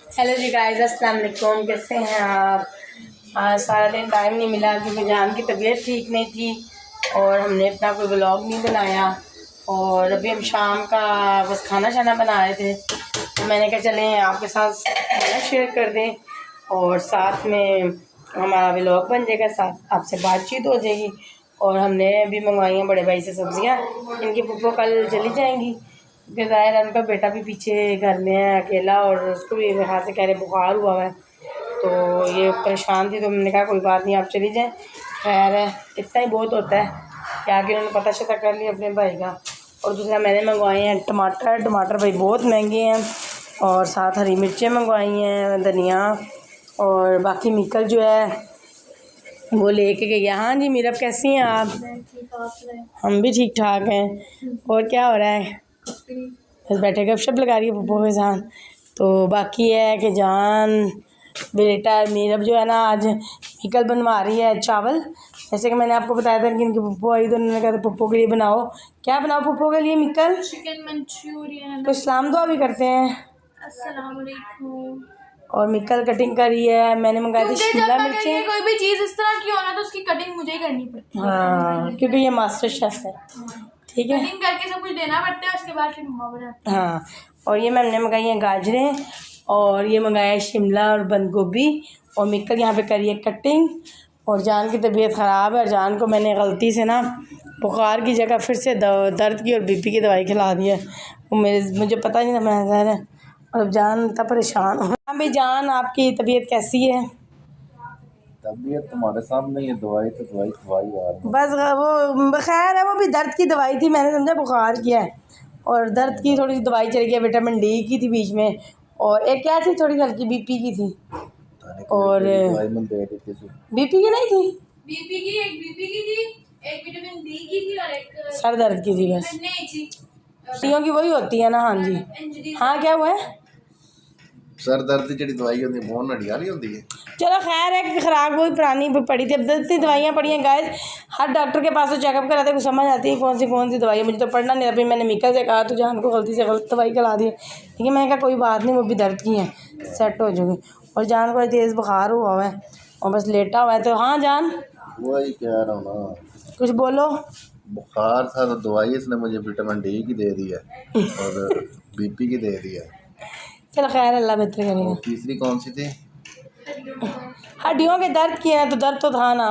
Hello जी guys, अस्सलाम वालेकुम। कैसे हैं आप? आज सारा दिन टाइम नहीं मिला क्योंकि जान की तबीयत ठीक नहीं थी और हमने अपना कोई व्लॉग नहीं बनाया। और अभी हम शाम का बस खाना शाना बना रहे थे, तो मैंने कहा चलें आपके साथ खाना शेयर कर दें और साथ में हमारा व्लॉग बन जाएगा, साथ आपसे बातचीत हो जाएगी। और हमने अभी मंगवाई हैं बड़े भाई से सब्ज़ियाँ, इनकी पुप्पो कल चली जाएंगी क्योंकि ज़ाहिर है उनका बेटा भी पीछे घर में है अकेला और उसको भी मेरे हाथ से कह रहे बुखार हुआ है, तो ये परेशान थी। तो मैंने कहा कोई बात नहीं, आप चली जाएं, खैर है, इतना ही बहुत होता है कि आगे उन्होंने पता शता कर लिया अपने भाई का। और दूसरा मैंने मंगवाए हैं टमाटर भाई बहुत महंगे हैं, और साथ हरी मिर्चें मंगवाई हैं, धनिया, और बाकी मिकल जो है वो लेके गई है। हाँ जी मीरब, कैसी हैं आप? हम भी ठीक ठाक हैं। और क्या हो रहा है? बस बैठे गपशप लगा रही है पप्पो के साथ। तो बाकी है कि जान बेटा मीरब जो है ना आज मिकल बनवा रही है चावल। जैसे कि मैंने आपको बताया था कि इनकी पप्पो आई तो उन्होंने कहा था पप्पो के लिए बनाओ। क्या बनाओ पप्पो के लिए? Mikal chicken Manchurian. तो सलाम दुआ भी करते हैं। अस्सलाम वालेकुम। और मिकल कटिंग करी है, मैंने मंगाई थी क्योंकि शिमला जब मिर्चें। कोई भी चीज़ इस तरह की हो ना तो उसकी कटिंग मुझे ही करनी पड़ती है। हाँ, क्योंकि ये मास्टर शेफ है। ठीक है, कटिंग करके सब कुछ देना पड़ता है, उसके बाद फिर मम्मा बनाती है। हाँ। और ये मैंने मंगाई हैं गाजरें, और ये मंगाया है शिमला और बंद गोभी, और मिक्कल यहाँ पे करी है कटिंग। और जान की तबीयत ख़राब है और जान को मैंने गलती से ना बुखार की जगह फिर से दर्द की और बीपी की दवाई खिला दी है। वो मुझे पता नहीं था मैं ज़ाहिर है, और अब जान इतना परेशान हो। हाँ भाई जान, आपकी तबीयत कैसी है? तबीयत तुम्हारे सामने, ये दवाई तो दवाई खवाई यार। बस वो खैर है, वो भी दर्द की दवाई थी, मैंने समझा बुखार किया है। और दर्द की थोड़ी सी दवाई चल गई है, विटामिन डी की थी बीच में, और एक क्या थी थोड़ी हल्की बीपी की थी। और दवाई में दे देती थी। बीपी की नहीं थी, बीपी की थी, एक विटामिन डी की थी और एक सर दर्द की थी बस। नहीं थी, पट्टियों की वही होती है ना। हाँ जी, हाँ क्या हुआ है? सर दर्द की जी दवाई होती है बहुत हड्डी वाली होती है। चलो खैर है, खराब कोई पुरानी पड़ी थी, अब दर्द की दवाइयाँ पड़ी हैं गाइस। हर डॉक्टर के पास तो चेकअप कराते कुछ समझ आती है कौन सी दवाई है। मुझे तो पढ़ना नहीं, अभी मैंने मिका से कहा तो जान को गलती से गलत दवाई खिला दी, लेकिन मैंने कहा कोई बात नहीं, वो भी दर्द की हैं, सेट हो जाएगी। और जान को तेज़ बुखार हुआ है और बस लेटा हुआ है। तो हाँ जान, वही कह रहा हूँ ना, कुछ बोलो। बुखार था तो दवाई इसने मुझे विटामिन डी की दे दी है और बीपी की दे दी है। चलो खैर, अल्लाह बेहतर करेगा। और तीसरी कौन सी थी? हड्डियों के दर्द किए हैं तो दर्द तो था ना।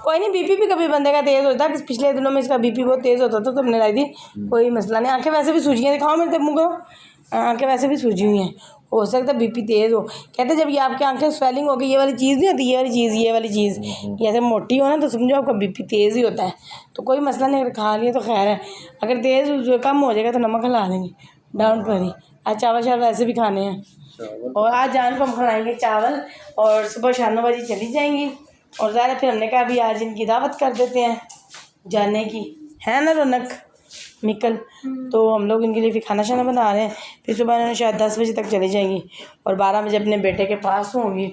कोई नहीं, बीपी भी कभी बंदे का तेज़ होता है, पिछले दिनों में इसका बीपी बहुत तेज़ होता था तो हमने लाई थी, कोई मसला नहीं। आंखें वैसे भी सूजी हैं, दिखाओ मेरे मुँह को, आंखें वैसे भी सूजी हुई हैं, हो सकता है बीपी तेज़ हो। कहते जब ये आपकी आंखें स्वेलिंग होगी, ये वाली चीज़ नहीं होती, ये वाली चीज़ ये ऐसे मोटी हो ना तो समझो आपका बीपी तेज़ ही होता है। तो कोई मसला नहीं, अगर खा लिया तो खैर है, अगर तेज़ कम हो जाएगा तो नमक खिला देंगे, डाउन पर ही। आज चावल शावल वैसे भी खाने हैं, और आज जान को हम खिलाएंगे चावल, और सुबह 9 बजे चली जाएंगी। और ज़्यादा फिर हमने कहा अभी आज इनकी दावत कर देते हैं जाने की, है ना रौनक मिकल? तो हम लोग इनके लिए फिर खाना शाना बना रहे हैं, फिर सुबह इन्होंने शायद 10 बजे तक चली जाएंगी और 12 बजे अपने बेटे के पास होंगी।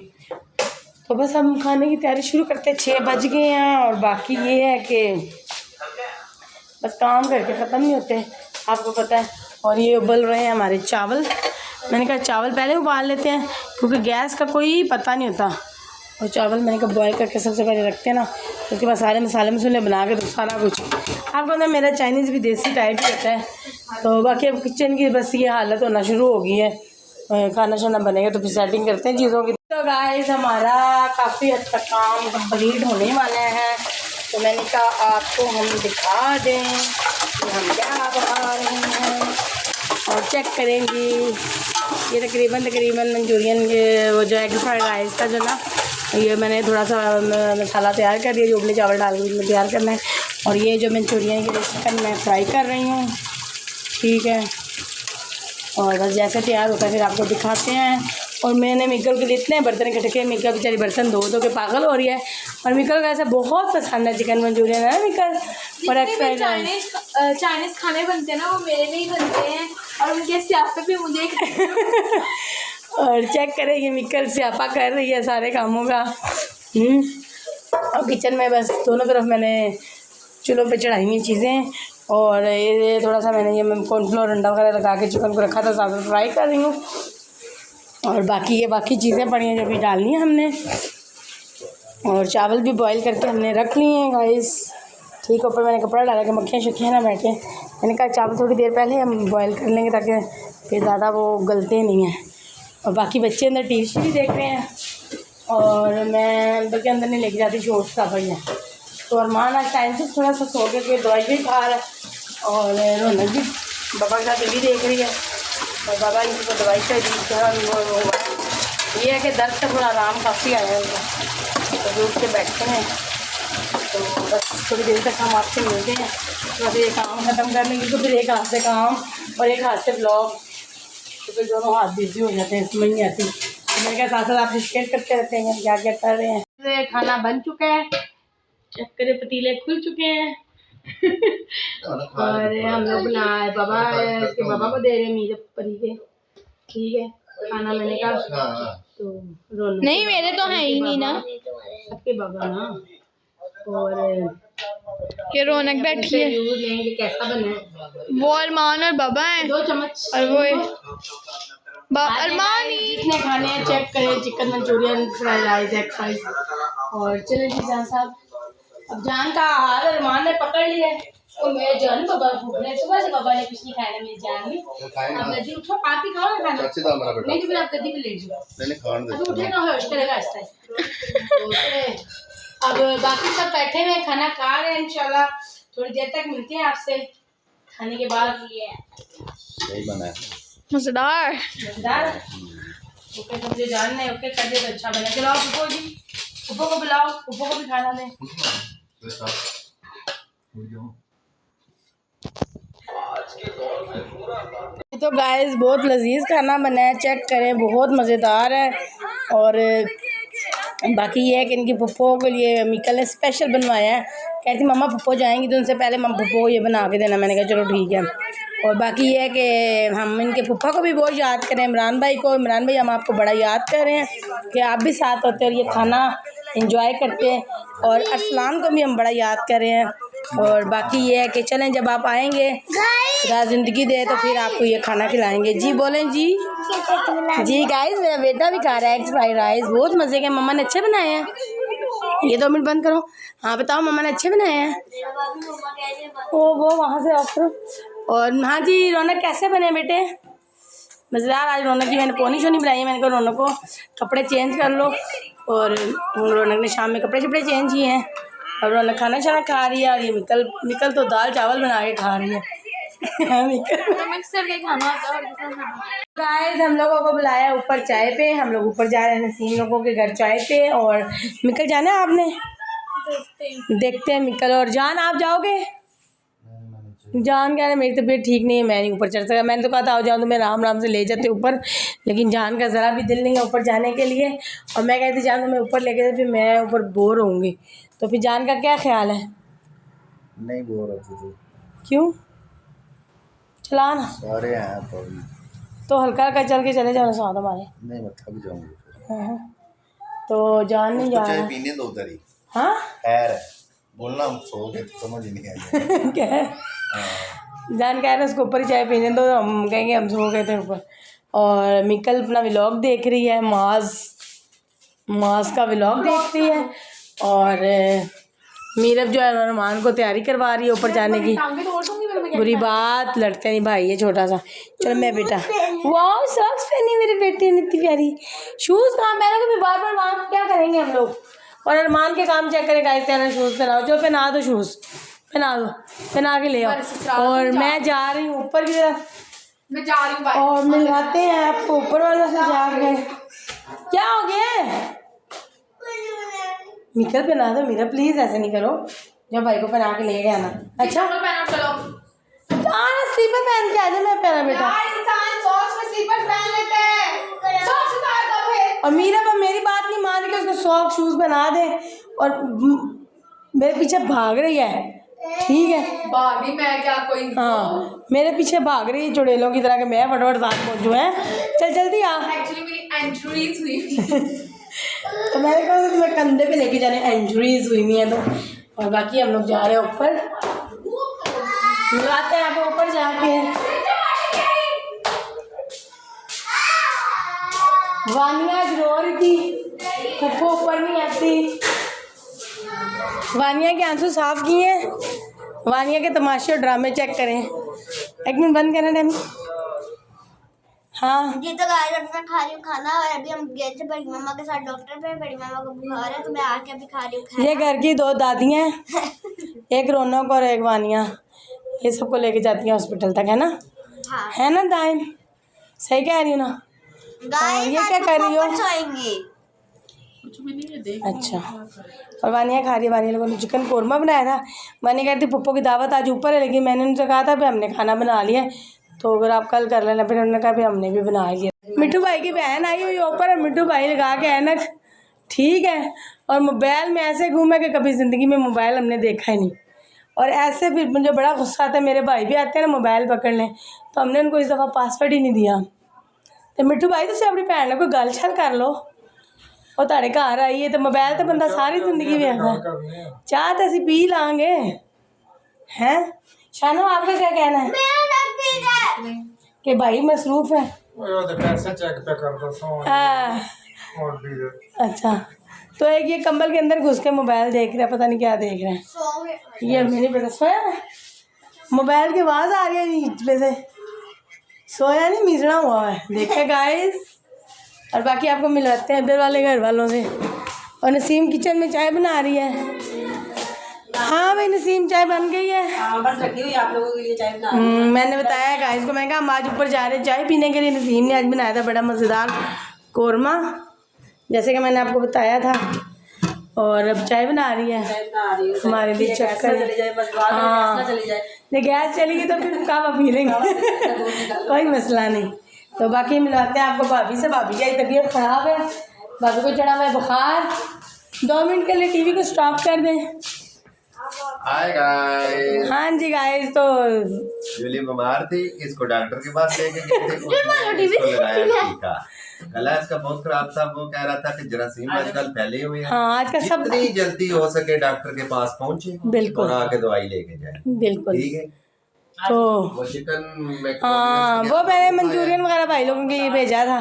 तो बस हम खाने की तैयारी शुरू करते हैं, 6 बज गए हैं। और बाकी ये है कि बस काम करके ख़त्म नहीं होते, आपको पता है। और ये उबल रहे हैं हमारे चावल, मैंने कहा चावल पहले उबाल लेते हैं क्योंकि गैस का कोई पता नहीं होता। और चावल मैंने कहा बॉयल करके सबसे पहले रखते हैं ना, उसके बाद सारे मसाले मसूले बना के तो सारा कुछ आपको ना, मेरा चाइनीज़ भी देसी टाइप ही होता है। तो बाकी अब किचन की बस ये हालत होना शुरू हो गई है, खाना शाना बनेगा तो फिर सेटिंग करते हैं चीज़ों की। तो गाइस हमारा काफ़ी हद तक काम कंप्लीट होने वाला है, तो मैंने कहा आपको हम दिखा दें कि हम क्या बना रहे हैं और चेक करेंगी। ये तकरीबन मंचूरियन के वो जो एग फ्राइड राइस का जो ना, ये मैंने थोड़ा सा मसाला तैयार कर दिया जो उबले चावल डाल के इसमें तैयार करना है। और ये जो मंचूरियन के चिकन मैं फ्राई कर रही हूँ, ठीक है। और बस जैसे तैयार होता है फिर आपको दिखाते हैं। और मैंने मिकल के लिए इतने बर्तन इकट्ठे किए, मिकल बेचारी बर्तन धो के पागल हो रही है। और मिकल को ऐसा बहुत पसंद है चिकन मंचूरियन, है मिकल? और एग फ्राइड राइस चाइनीज खाने बनते हैं ना वो मेरे लिए ही बनते हैं, और उनके स्यापे भी मुझे और चेक करेंगे मिकल स्यापा कर रही है सारे कामों का। और किचन में बस दोनों तरफ मैंने चूल्हों पे चढ़ाई हुई चीज़ें, और ये थोड़ा सा मैंने ये कॉर्नफ्लोर अंडा वगैरह लगा के चिकन को रखा था, साथ में फ्राई कर रही हूँ। और बाकी ये बाकी चीज़ें पड़ी हैं जो भी डालनी है हमने, और चावल भी बॉईल करके हमने रख लिए हैं गाइस। ठीक, ऊपर मैंने कपड़ा डाला कि मक्खियाँ शक्खियाँ ना बैठे। मैंने कहा चावल थोड़ी देर पहले हम बॉईल कर लेंगे ताकि फिर ज़्यादा वो गलते नहीं हैं। और बाकी बच्चे अंदर टीवी देख रहे हैं और मैं अंदर के अंदर नहीं लेके जाती, शोर शराबा ही है। तो अरमान आज टाइम से थोड़ा सा सो के दवाई भी खा रहा है और रौनक भी बाबा के साथ टीवी देख रही है और बाबा इनको दवाई चाहिए। ये है कि दर्द से थोड़ा आराम काफ़ी आया है उनको, तो उठ के बैठते हैं। तो बस थोड़ी देर तक हम आपसे मिलते हैं, थोड़ा ये काम ख़त्म कर लेंगे तो फिर एक हाथ से काम और एक हाथ से ब्लॉग, तो फिर दोनों हाथ बिजी हो जाते हैं, समझ नहीं आती। तो मेरे साथ साथ आपसे शेयर करते रहते हैं क्या क्या कर रहे हैं। खाना बन चुका है, चक्कर पतीले खुल चुके हैं और हम लोग बनाए बाबा के बाबा को दे रहे हैं मीर परी के। ठीक है, खाना मैंने कहा तो नहीं मेरे तो है ही नहीं ना, सबके बाबा ना। और ये रौनक बैठी है, लेंगे कैसा बना है। वो अरमान और बाबा है, 2 चम्मच और वो अरमान ही जितने खाने हैं चेक करें, chicken Manchurian, fried rice, egg fries. और चले जी जान साहब, अब जान का आहार अरमान ने पकड़ लिया है और मैं जान बाबा भूख रहे, सुबह से बाबा ने कुछ नहीं खाया मेरी जान में। अब गद्दी उठो, आप ही खाओ ना खाना, नहीं तो फिर आप गद्दी पे लेट जाओ, अभी उठे ना होश करेगा आस्ता। अब बाकी सब बैठे हुए खाना खा रहे हैं, इंशाल्लाह थोड़ी देर तक मिलते हैं आपसे खाने के बाद। सही बना है, मजेदार मजेदार। ओके मुझे जानना है, ओके कर दे तो अच्छा बना। चलो आप उपो जी, उपो को बुलाओ, उपो को भी खाना दें। तो गाइस बहुत लजीज खाना बना है, चेक करें, बहुत मज़ेदार है। और बाकी ये है कि इनकी पप्पो के लिए मिकल ने स्पेशल बनवाया है, कहती मम्मा पप्पो जाएंगी तो उनसे पहले मम्मा पप्पो को ये बना के देना। मैंने कहा चलो ठीक है। और बाकी ये है कि हम इनके पप्पा को भी बहुत याद करें, इमरान भाई को। इमरान भाई हम आपको बड़ा याद कर रहे हैं कि आप भी साथ होते और ये खाना इंजॉय करते हैं, और अरसलान को भी हम बड़ा याद कर रहे हैं। और बाकी ये है कि चलें जब आप आएंगे खुदा ज़िंदगी दे तो फिर आपको ये खाना खिलाएंगे। जी बोलें जी। जी गाइस मेरा बेटा भी खा रहा है एग फ्राइड राइस, बहुत मज़े के। मम्मा ने अच्छे बनाए हैं, ये 2 मिनट बंद करो। हाँ बताओ, मम्मा ने अच्छे बनाए हैं। वो वहाँ से ऑफ करो। और हाँ जी रौनक कैसे बने बेटे? मज़ेदार। आज रौनक की मैंने पोनी शोनी बनाई है, मैंने कहा रौनक को कपड़े चेंज कर लो, और रौनक ने शाम में कपड़े शपड़े चेंज किए हैं और रौनक खाना शाना खा रही है। और ये निकल तो दाल चावल बना के खा रही है मिक्सर के खाना गाइस हम लोगों को बुलाया ऊपर चाय पे, हम लोग ऊपर जा रहे हैं नसीम लोगों के घर चाय पे। और मिकल जाना है आपने? देखते हैं मिकल। और जान आप जाओगे? जान कह रहे मेरी तबीयत ठीक नहीं है, मैं नहीं ऊपर चढ़ सका। मैंने तो कहा था आओ जाओ तो मैं राम राम से ले जाते ऊपर, लेकिन जान का ज़रा भी दिल नहीं है ऊपर जाने के लिए। और मैं कहती जान तो मैं ऊपर लेके जाती, फिर मैं ऊपर बोर होंगी। तो फिर जान का क्या ख्याल है? नहीं बोर होती थी। क्यों? चला ना सारे हैं तो हल्का हल्का चल के चले जाओ साथ हमारे। नहीं मैं थक जाऊंगी। हाँ तो जान नहीं जा रहा। पीने दो उधर ही। हाँ खैर बोलना हम सो गए तो समझ ही नहीं आया। क्या है? जान कह रहे उसको ऊपर ही चाय पीने दो, हम कहेंगे हम सो गए थे ऊपर। और मिकल अपना व्लॉग देख रही है, माज का व्लॉग देख रही है। और मीरब जो है रहमान को तैयारी करवा रही है ऊपर जाने की। बुरी बात, लड़ते नहीं भाई ये छोटा सा। चलो मैं बेटा, वाह सॉक्स पहनी मेरे बेटे ने इतनी प्यारी। शूज़ कहाँ पहने तो फिर बार बार वहाँ क्या करेंगे हम लोग। और अरमान के काम चेक करें गाइस, तेरा शूज़ पहनाओ, जो पहना दो शूज़ पहना दो, पहना के ले आओ। और मैं जा रही हूँ ऊपर की तरफ, मैं जा रही हूँ और मिलवाते हैं आपको ऊपर वालों से जाके। क्या हो गया? मिकल पहना दो मेरा प्लीज़, ऐसे नहीं करो, जब भाई को पहना के ले गया ना। अच्छा चलो आना स्लीपर पहन के आ जा। मैं पहना बेटा इंसान सॉक्स में स्लीपर्स पहन लेते हैं, सॉक्स उतार दो फिर। और मीरा अब मेरी बात नहीं मान रही कि उसको सॉक्स शूज़ बना दे, और मेरे पीछे भाग रही है। ठीक है भाभी मैं क्या कोई हाँ मेरे पीछे भाग रही है चुड़ैलों की तरह के। मैं फटाफट साथ पहुँचू है, चल जल्दी आ। एक्चुअली मेरी इंजरीज हुई तो मैंने कहा तुम्हें कंधे पे लेके जाने, इंजरीज हुई हुई है तो। और बाकी हम लोग जा रहे हैं ऊपर, मिलाते हैं आपको ऊपर जाके। वानिया आज रो रही थी, पप्पू ऊपर नहीं आती। वानिया के आंसू साफ किए। वानिया के तमाशे और ड्रामे चेक करें। एक मिनट बंद करना डैमी। हाँ जी तो गाइस अभी मैं खा रही हूँ खाना और अभी हम गए थे बड़ी मम्मा के साथ डॉक्टर पे। बड़ी मम्मा को बुखार है तो मैं आके अभी खा रही हूँ खाना। ये घर की दो दादियाँ हैं, एक रौनक और एक वानिया, ये सबको लेके जाती हैं हॉस्पिटल तक, है ना? हाँ है ना दाइन? सही कह रही हूँ ना? गाइस ये क्या कर रही हो? सोएंगे। अच्छा, और वानिया खा रही है। वानिया लोगों ने चिकन कौरमा बनाया था। वानिया कहती पप्पो की दावत आज ऊपर है, लेकिन मैंने उनसे कहा था भी हमने खाना बना लिया है, तो अगर आप कल कर लेना। फिर उन्होंने कहा भी हमने भी बना लिया। मिट्टू भाई की बहन आई हुई ऊपर है, मिट्टू भाई लगा के ऐनक, ठीक है, और मोबाइल में ऐसे घूमे कि कभी ज़िंदगी में मोबाइल हमने देखा ही नहीं। और ऐसे फिर मुझे बड़ा गुस्सा आता है, मेरे भाई भी आते हैं ना मोबाइल पकड़ लें, तो हमने उनको इस दफ़ा पासवर्ड ही नहीं दिया। तो मिट्टू भाई तुम अपनी भैन ने कोई गल छल कर लो, और ताड़े घर आई है तो मोबाइल तो बंदा सारी जिंदगी वेखदा, चाह तो असीं पी लांगे हैं। शानो आपका क्या कहना है कि भाई मसरूफ है? अच्छा, तो एक ये कंबल के अंदर घुस के मोबाइल देख रहा है, पता नहीं क्या देख रहा है, ये मुझे नहीं पता। सोया है, मोबाइल की आवाज़ आ रही है नीचे से, सोया नहीं, मिसड़ा हुआ है। देखे गाइस, और बाकी आपको मिलवाते हैं इधर वाले घर वालों से। और नसीम किचन में चाय बना रही है। हाँ भाई नसीम, चाय बन गई है। बस रखी हुई आप लोगों के लिए चाय बना। मैंने बताया गाइस को, मैं कहा हम आज ऊपर जा रहे हैं चाय पीने के लिए। नसीम ने आज बनाया था बड़ा मज़ेदार कौरमा, जैसे कि मैंने आपको बताया था, और अब चाय बना रही है हमारे लिए। चक्कर, हाँ, नहीं गैस चलेगी तो फिर कहाँ पी लेंगे कोई मसला नहीं। तो बाकी मिलाते हैं आपको भाभी से। भाभी की तबीयत ख़राब है, भाभी को चढ़ा हुआ है बुखार। 2 मिनट के लिए टीवी को स्टॉप कर दें। Hi guys. हाँ जी गाइस, तो जूली बीमार थी, इसको डॉक्टर के पास लेके गए थे, इसको लगाया टीका। गला इसका बहुत खराब था, वो कह रहा था कि जरासीम आजकल फैले हुए हैं। हाँ आजकल सब जितनी जल्दी हो सके डॉक्टर के पास पहुंचे, बिल्कुल, और आके दवाई लेके जाए। बिल्कुल, ठीक है। तो वो चिकन, हाँ वो मैंने मंचूरियन वगैरह भाई लोगों के लिए भेजा था।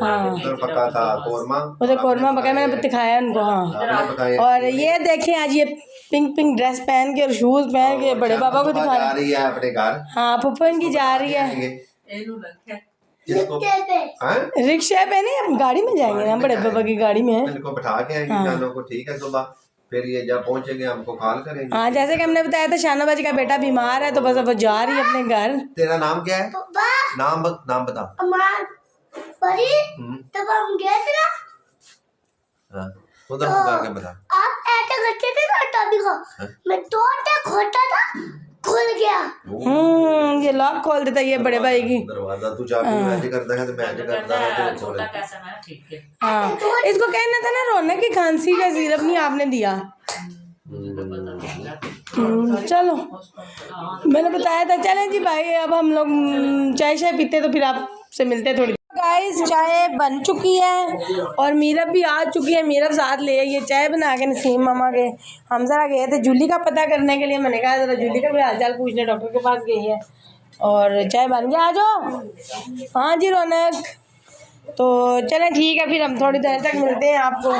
हाँ, उधर पका था कौरमा, उधर कौरमा पका, मैंने दिखाया उनको। हाँ, और ये देखें आज ये पिंक पिंक ड्रेस पहन के और शूज पहन के बड़े बाबा को दिखा रही है अपने घर। हाँ पप्पू इनकी जा रही है रिक्शा पे, नहीं गाड़ी में जाएंगे ना, बड़े बाबा की गाड़ी में। इनको बैठा के आएंगे जानों को, ठीक है। सुबह फिर ये जब पहुंचेंगे हमको कॉल करेंगे। हाँ जैसे कि हमने बताया था शानाबाजी का बेटा बीमार है, तो बस अब वो जा रही है अपने घर। तेरा नाम क्या है? नाम बता। तब हम गए थे ना, हाँ, उधर पुकार के बता। आप ऐसे करते थे ना तभी को मैं तोड़ता खोटा था, खुल गया। ये लॉक खोल देता ये बड़े भाई की दरवाजा। तू चाबी मैच करता है तो मैच करता है तो छोटा कैसा है, ठीक है। हाँ इसको कहना था ना रौनक की खांसी का सिरप नहीं आपने दिया। चलो मैंने बताया था। चलें जी भाई, अब हम लोग चाय शाय पीते तो फिर आपसे मिलते थोड़ी। गाइस चाय बन चुकी है और मीरब भी आ चुकी है। मीरब साथ ले आई है चाय बना के नसीम मामा के। हम ज़रा गए थे जूली का पता करने के लिए, मैंने कहा ज़रा जूली का भी हाल चाल पूछने, डॉक्टर के पास गई है और चाय बन गया। आ जाओ। हाँ जी रौनक, तो चलें ठीक है, फिर हम थोड़ी देर तक मिलते हैं आपको।